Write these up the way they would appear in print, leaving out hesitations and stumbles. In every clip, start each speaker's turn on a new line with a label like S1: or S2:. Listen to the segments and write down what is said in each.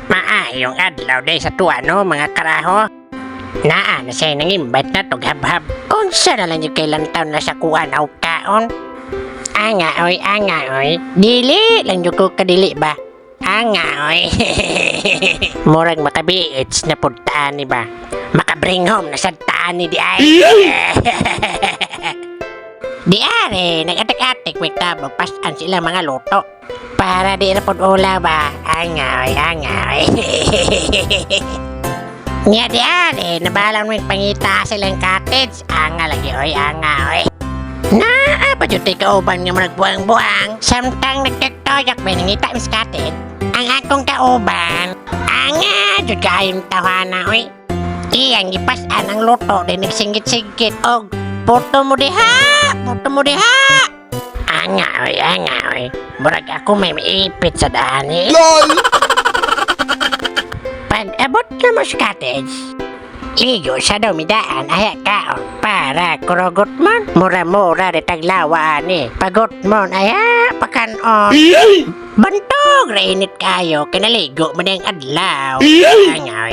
S1: Maayong adlaw day sa tuwa no mga karaho. Naa na siya nang-invite na tog hab-hab. Unsa na lang yung kailan taon na sa kuan aw kaon. Anga oy. Dili lang yung ko kadili ba? Anga oy. Murag makabiits na puntaan ni ba? Makabring home na sa taan ni di ay. Di are, nag-atik-atik may tabog pasan sila mga luto. Para di na pod ula ba? Anga oy. Nga di are, nabalang mo yung pangita silang cottage. Anga lagi oy. Pa dyan tayo kauban nga mo nagbuang-buang. Samtang nagkatoyak may nangita mis cottage. Ang akong kauban. Anga, dyan kayong tawana oy. Iyang ipasan ang luto din nagsinggit-singgit. Og, puto mo diha. Anga oy. Murag ako may maipit sa daan eh.
S2: LOL!
S1: Pag abot na mo sa cottage, ligo sa dumidaan ay kaon para kurogot mon. Mura-mura de taglawaan eh. Pagot mon ay pakanon. Bantog rainit kayo kinaligo mo ng adlaw. Angaw.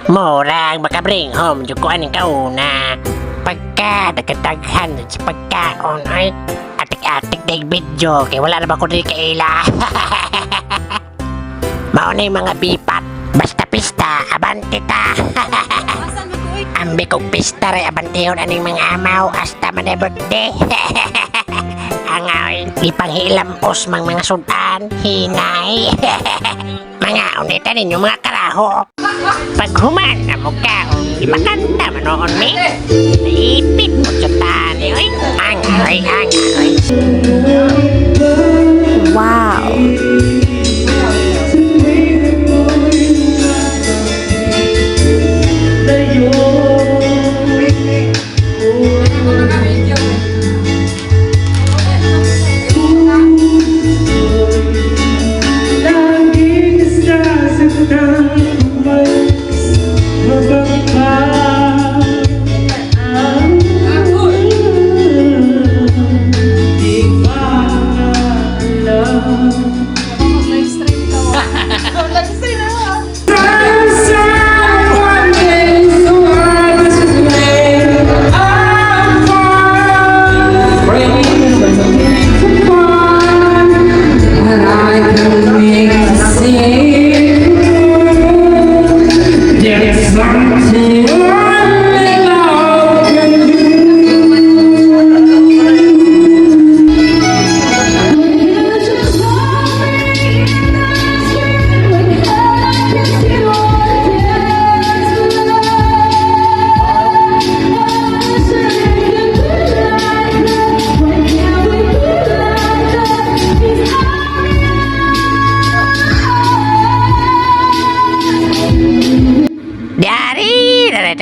S1: Murang makabring home yung kuan ng kauna. Pagka nagkataghan sa pagkaon ay atik-atik na yung video kaya wala na ba ko rin kaila. Mauna yung mga bipat. Basta pista, abante ta. Ambi kong pista rin, abante yun aning mga amaw. Hasta man na birthday. Angaw, ipanghilamos mga sudan. Hinay. Mga unita ninyo mga karaho. Pag human na mo kaon, ipakanta manoon mi. Naipit mo sa tani. Angaw.
S3: Wow.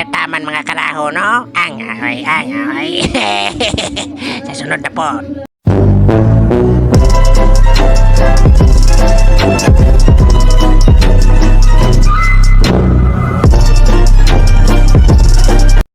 S1: Taman mga karaho no? Angaw. Sa sunod na po.